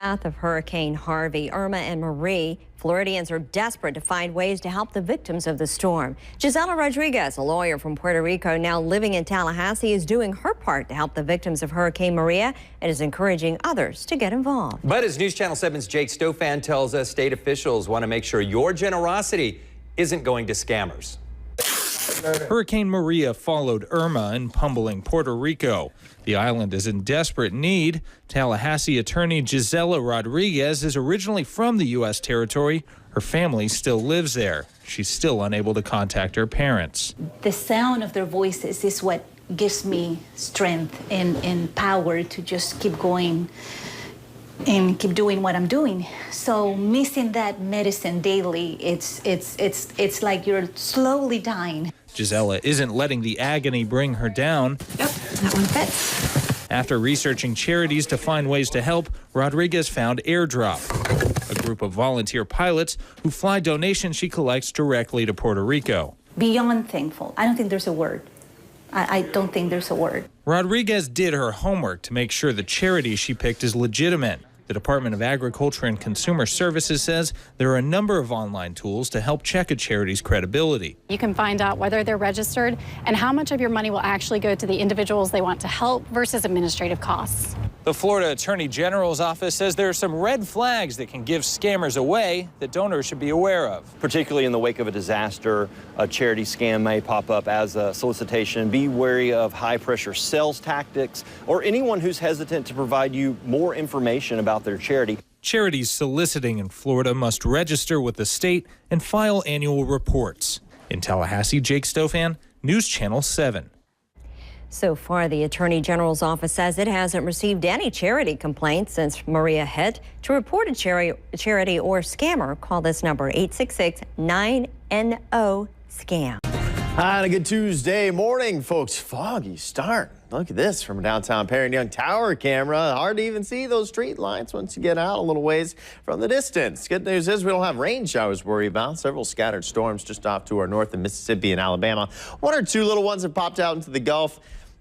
Path of Hurricane Harvey, Irma, and Marie, Floridians are desperate to find ways to help the victims of the storm. Gisela Rodriguez, a lawyer from Puerto Rico now living in Tallahassee, is doing her part to help the victims of Hurricane Maria and is encouraging others to get involved. But as News Channel 7's Jake Stofan tells us, state officials want to make sure your generosity isn't going to scammers. Hurricane Maria followed Irma in Pumbling, Puerto Rico. The island is in desperate need. Tallahassee attorney Gisela Rodriguez is originally from the U.S. territory. Her family still lives there. She's still unable to contact her parents. The sound of their voices is what gives me strength and power to just keep going and keep doing what I'm doing. So missing that medicine daily, it's like you're slowly dying. Gisela isn't letting the agony bring her down. Yep, that one fits. After researching charities to find ways to help, Rodriguez found Airdrop, a group of volunteer pilots who fly donations she collects directly to Puerto Rico. Beyond thankful. I don't think there's a word. I don't think there's a word. Rodriguez did her homework to make sure the charity she picked is legitimate. The Department of Agriculture and Consumer Services says there are a number of online tools to help check a charity's credibility. You can find out whether they're registered and how much of your money will actually go to the individuals they want to help versus administrative costs. The Florida Attorney General's office says there are some red flags that can give scammers away that donors should be aware of. Particularly in the wake of a disaster, a charity scam may pop up as a solicitation. Be wary of high-pressure sales tactics or anyone who's hesitant to provide you more information about their charity. Charities soliciting in Florida must register with the state and file annual reports. In Tallahassee, Jake Stofan, News Channel 7. So far, the Attorney General's office says it hasn't received any charity complaints since Maria hit. To report a charity or scammer, call this number 866-9NO-SCAM. Hi, and a good Tuesday morning, folks. Foggy start. Look at this from a downtown Perry & Young Tower camera. Hard to even see those street lights once you get out a little ways from the distance. Good news is we don't have rain showers to worry about. Several scattered storms just off to our north in Mississippi and Alabama. One or two little ones have popped out into the Gulf.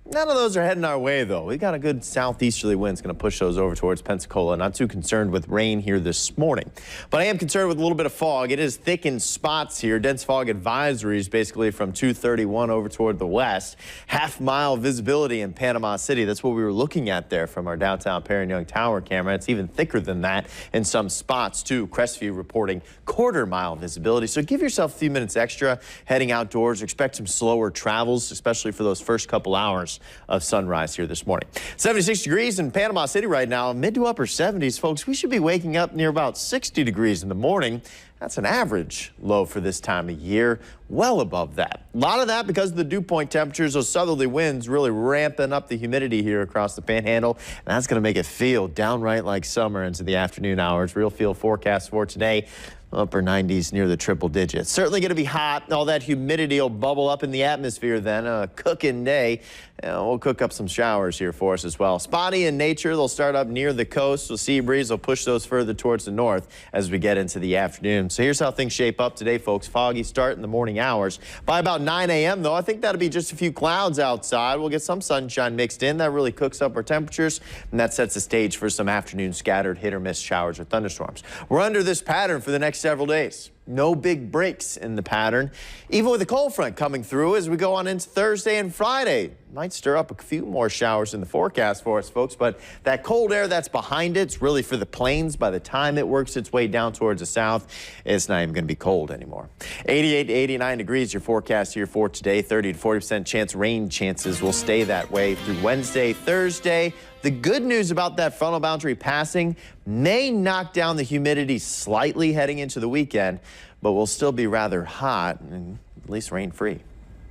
None of those are heading our way, though. We got a good southeasterly wind. It's going to push those over towards Pensacola. Not too concerned with rain here this morning. But I am concerned with a little bit of fog. It is thick in spots here. Dense fog advisories basically from 231 over toward the west. Half-mile visibility in Panama City. That's what we were looking at there from our downtown Perry & Young Tower camera. It's even thicker than that in some spots, too. Crestview reporting quarter-mile visibility. So give yourself a few minutes extra heading outdoors. Expect some slower travels, especially for those first couple hours of sunrise here this morning. 76 degrees in Panama City right now, mid to upper 70s, folks. We should be waking up near about 60 degrees in the morning. That's an average low for this time of year, well above that. A lot of that because of the dew point temperatures, those southerly winds really ramping up the humidity here across the panhandle. And that's going to make it feel downright like summer into the afternoon hours. Real feel forecast for today. Upper 90s near the triple digits. Certainly going to be hot. All that humidity will bubble up in the atmosphere then. A cooking day. We'll cook up some showers here for us as well. Spotty in nature. They'll start up near the coast. The sea breeze will push those further towards the north as we get into the afternoon. So here's how things shape up today, folks. Foggy start in the morning hours. By about 9 a.m., though, I think that'll be just a few clouds outside. We'll get some sunshine mixed in. That really cooks up our temperatures, and that sets the stage for some afternoon scattered hit-or-miss showers or thunderstorms. We're under this pattern for the next several days. No big breaks in the pattern, even with the cold front coming through as we go on into Thursday and Friday. Might stir up a few more showers in the forecast for us, folks, but that cold air that's behind it's really for the plains. By the time it works its way down towards the south, it's not even going to be cold anymore. 88 to 89 degrees your forecast here for today. 30 to 40% chance rain chances will stay that way through Wednesday, Thursday. The good news about that frontal boundary passing may knock down the humidity slightly heading into the weekend, but will still be rather hot and at least rain-free.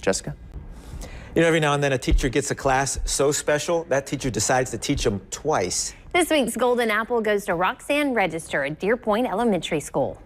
Jessica? You know, every now and then a teacher gets a class so special, that teacher decides to teach them twice. This week's Golden Apple goes to Roxanne Register at Deer Point Elementary School.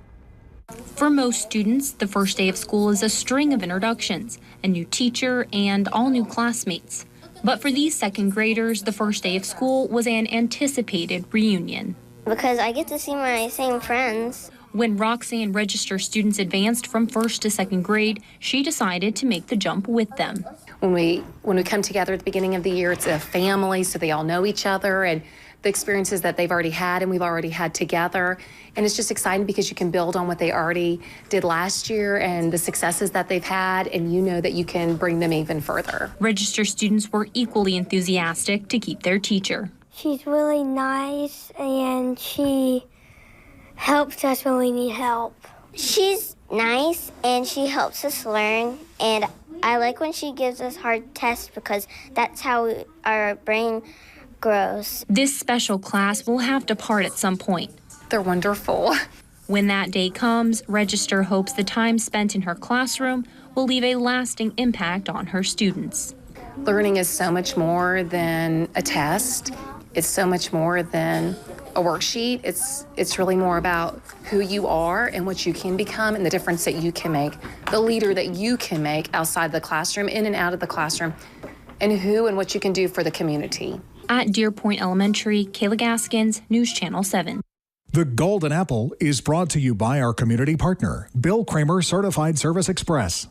For most students, the first day of school is a string of introductions, a new teacher, and all new classmates. But for these second graders, the first day of school was an anticipated reunion. Because I get to see my same friends. When Roxanne Register students advanced from first to second grade, she decided to make the jump with them. When we come together at the beginning of the year, it's a family, so they all know each other, and the experiences that they've already had and we've already had together. And it's just exciting because you can build on what they already did last year and the successes that they've had, and you know that you can bring them even further. Register students were equally enthusiastic to keep their teacher. She's really nice and she helps us when we need help. She's nice and she helps us learn, and I like when she gives us hard tests because that's how our brain grows. This special class will have to part at some point. They're wonderful. When that day comes, Register hopes the time spent in her classroom will leave a lasting impact on her students. Learning is so much more than a test. It's so much more than a worksheet. It's really more about who you are and what you can become and the difference that you can make, the leader that you can make outside the classroom, in and out of the classroom, and who and what you can do for the community. At Deer Point Elementary, Kayla Gaskins, News Channel 7. The Golden Apple is brought to you by our community partner, Bill Kramer Certified Service Express.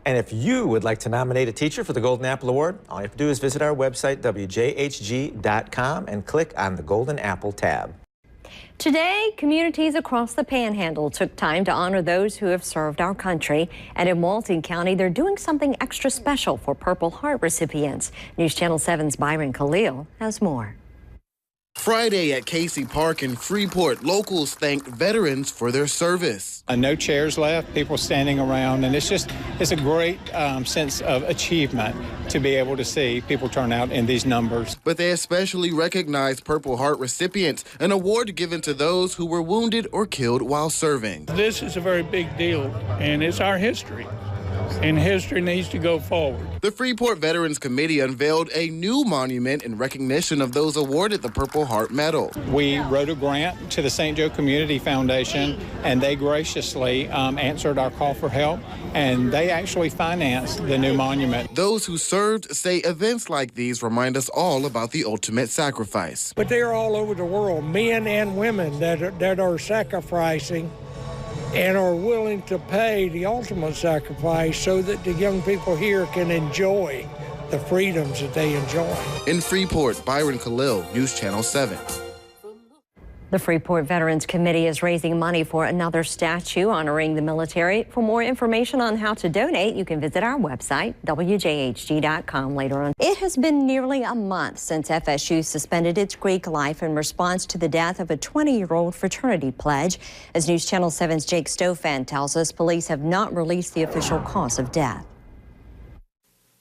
And if you would like to nominate a teacher for the Golden Apple Award, all you have to do is visit our website, WJHG.com, and click on the Golden Apple tab. Today, communities across the Panhandle took time to honor those who have served our country. And in Walton County, they're doing something extra special for Purple Heart recipients. News Channel 7's Byron Khalil has more. Friday at Casey Park in Freeport, locals thanked veterans for their service. No chairs left, people standing around, and it's a great sense of achievement to be able to see people turn out in these numbers. But they especially recognized Purple Heart recipients, an award given to those who were wounded or killed while serving. This is a very big deal, and it's our history. And history needs to go forward. The Freeport Veterans Committee unveiled a new monument in recognition of those awarded the Purple Heart Medal. We wrote a grant to the St. Joe Community Foundation, and they graciously answered our call for help, and they actually financed the new monument. Those who served say events like these remind us all about the ultimate sacrifice. But they're all over the world, men and women that are sacrificing and are willing to pay the ultimate sacrifice so that the young people here can enjoy the freedoms that they enjoy. In Freeport, Byron Khalil, News Channel 7. The Freeport Veterans Committee is raising money for another statue honoring the military. For more information on how to donate, you can visit our website, WJHG.com, later on. It has been nearly a month since FSU suspended its Greek life in response to the death of a 20-year-old fraternity pledge. As News Channel 7's Jake Stofan tells us, police have not released the official cause of death.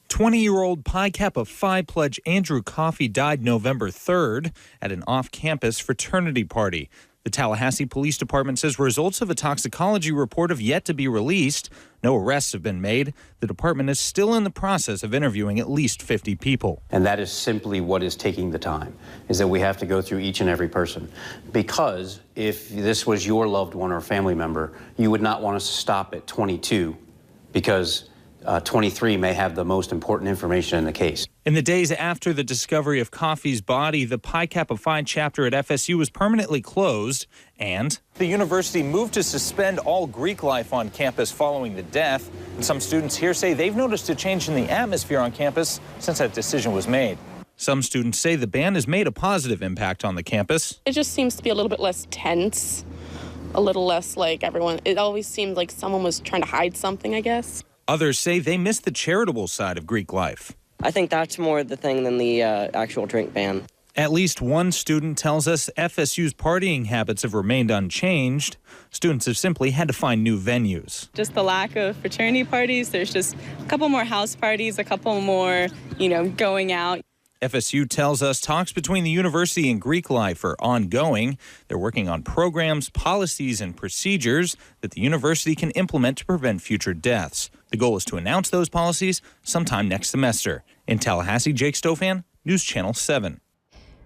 20-year-old Pi Kappa Phi pledge Andrew Coffey died November 3rd at an off-campus fraternity party. The Tallahassee Police Department says results of a toxicology report have yet to be released. No arrests have been made. The department is still in the process of interviewing at least 50 people. And that is simply what is taking the time, is that we have to go through each and every person. Because if this was your loved one or family member, you would not want us to stop at 22 because 23 may have the most important information in the case. In the days after the discovery of Coffey's body, the Pi Kappa Phi chapter at FSU was permanently closed, and the university moved to suspend all Greek life on campus following the death. And some students here say they've noticed a change in the atmosphere on campus since that decision was made. Some students say the ban has made a positive impact on the campus. It just seems to be a little bit less tense, a little less like everyone. It always seemed like someone was trying to hide something, I guess. Others say they miss the charitable side of Greek life. I think that's more the thing than the actual drink ban. At least one student tells us FSU's partying habits have remained unchanged. Students have simply had to find new venues. Just the lack of fraternity parties. There's just a couple more house parties, a couple more, going out. FSU tells us talks between the university and Greek life are ongoing. They're working on programs, policies, and procedures that the university can implement to prevent future deaths. The goal is to announce those policies sometime next semester. In Tallahassee, Jake Stofan, News Channel 7.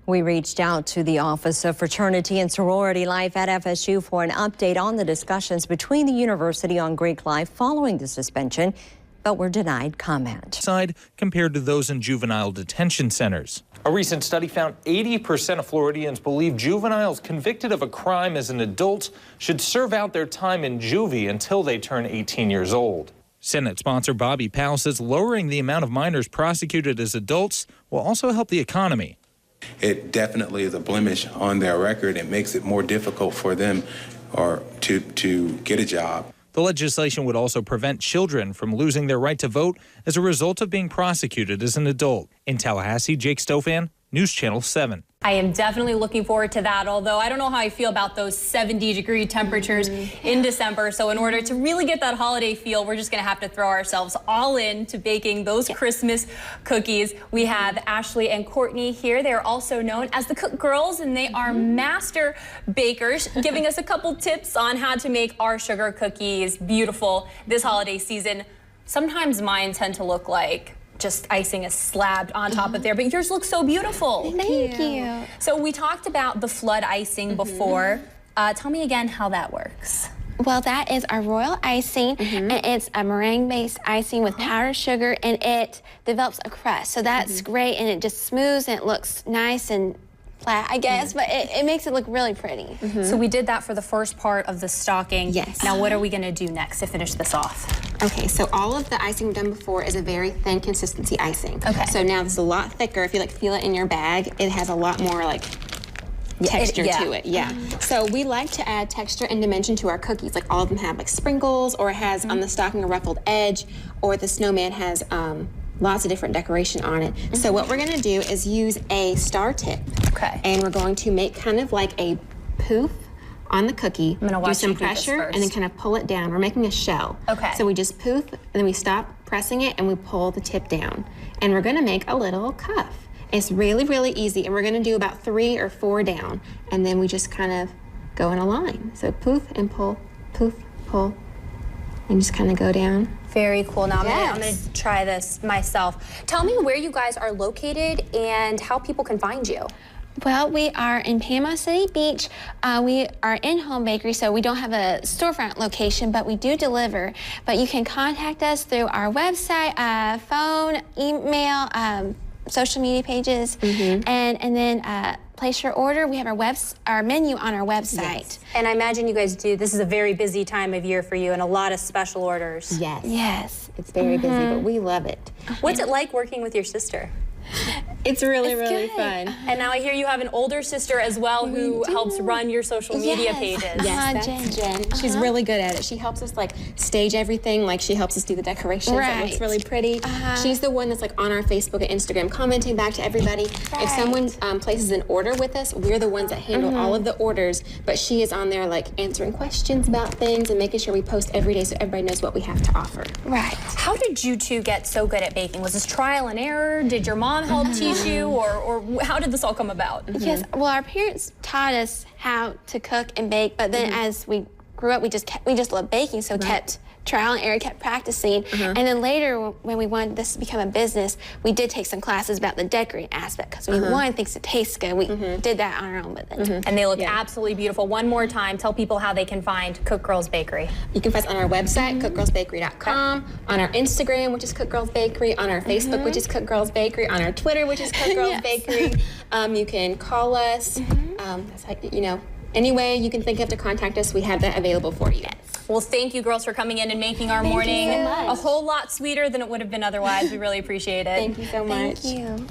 We reached out to the Office of Fraternity and Sorority Life at FSU for an update on the discussions between the university on Greek life following the suspension, but were denied comment. Side compared to those in juvenile detention centers. A recent study found 80% of Floridians believe juveniles convicted of a crime as an adult should serve out their time in juvie until they turn 18 years old. Senate sponsor Bobby Powell says lowering the amount of minors prosecuted as adults will also help the economy. It definitely is a blemish on their record. It makes it more difficult for them to get a job. The legislation would also prevent children from losing their right to vote as a result of being prosecuted as an adult. In Tallahassee, Jake Stofan, News Channel 7. I am definitely looking forward to that, although I don't know how I feel about those 70-degree temperatures in December. So in order to really get that holiday feel, we're just going to have to throw ourselves all in to baking those Christmas cookies. We have Ashley and Courtney here. They are also known as the Cook Girls, and they are master bakers, giving us a couple tips on how to make our sugar cookies beautiful this holiday season. Sometimes mine tend to look like just icing is slabbed on top of there, but yours looks so beautiful. Thank you. So we talked about the flood icing before. Tell me again how that works. Well, that is our royal icing, and it's a meringue-based icing with powdered sugar, and it develops a crust. So that's great, and it just smooths, and it looks nice and flat, I guess, but it makes it look really pretty. So we did that for the first part of the stocking. Yes. Now what are we gonna do next to finish this off? Okay, so all of the icing we've done before is a very thin consistency icing. Okay. So now this is a lot thicker. If you feel it in your bag, it has a lot more texture to it. Yeah. So we like to add texture and dimension to our cookies. Like all of them have sprinkles, or it has on the stocking a ruffled edge, or the snowman has lots of different decoration on it. So what we're gonna do is use a star tip. Okay. And we're going to make kind of like a poof on the cookie. I'm gonna watch do some you do this pressure first. and then kind of pull it down. We're making a shell. Okay. So we just poof and then we stop pressing it and we pull the tip down. And we're gonna make a little cuff. It's really, really easy, and we're gonna do about 3 or 4 down, and then we just kind of go in a line. So poof and pull, and just kind of go down. Very cool. Now I'm gonna try this myself. Tell me where you guys are located and how people can find you. Well, we are in Panama City Beach. We are in-home bakery, so we don't have a storefront location, but we do deliver. But you can contact us through our website, phone, email, social media pages, and then place your order. We have our menu on our website. Yes. And I imagine you guys this is a very busy time of year for you and a lot of special orders. Yes. Yes. It's very busy, but we love it. What's it like working with your sister? It's really fun. And now I hear you have an older sister as well who helps run your social media pages. Yes, that's Jen. She's really good at it. She helps us stage everything. She helps us do the decorations. It looks really pretty. She's the one that's on our Facebook and Instagram commenting back to everybody. If someone places an order with us, we're the ones that handle all of the orders, but she is on there answering questions about things and making sure we post every day so everybody knows what we have to offer. Right. How did you two get so good at baking? Was this trial and error? Did your mom help teach you, or how did this all come about? Yes, well, our parents taught us how to cook and bake, but then as we grew up, we just loved baking, so kept trial and error, kept practicing. And then later, when we wanted this to become a business, we did take some classes about the decorating aspect, because we wanted things to taste good. We did that on our own with it. And they look absolutely beautiful. One more time, tell people how they can find Cook Girls Bakery. You can find us on our website, cookgirlsbakery.com, on our Instagram, which is Cook Girls Bakery, on our Facebook, which is Cook Girls Bakery, on our Twitter, which is Cook Girls Bakery. You can call us. Any way you can think of to contact us, we have that available for you. Well, thank you, girls, for coming in and making our morning a whole lot sweeter than it would have been otherwise. We really appreciate it. Thank you so much. Thank you.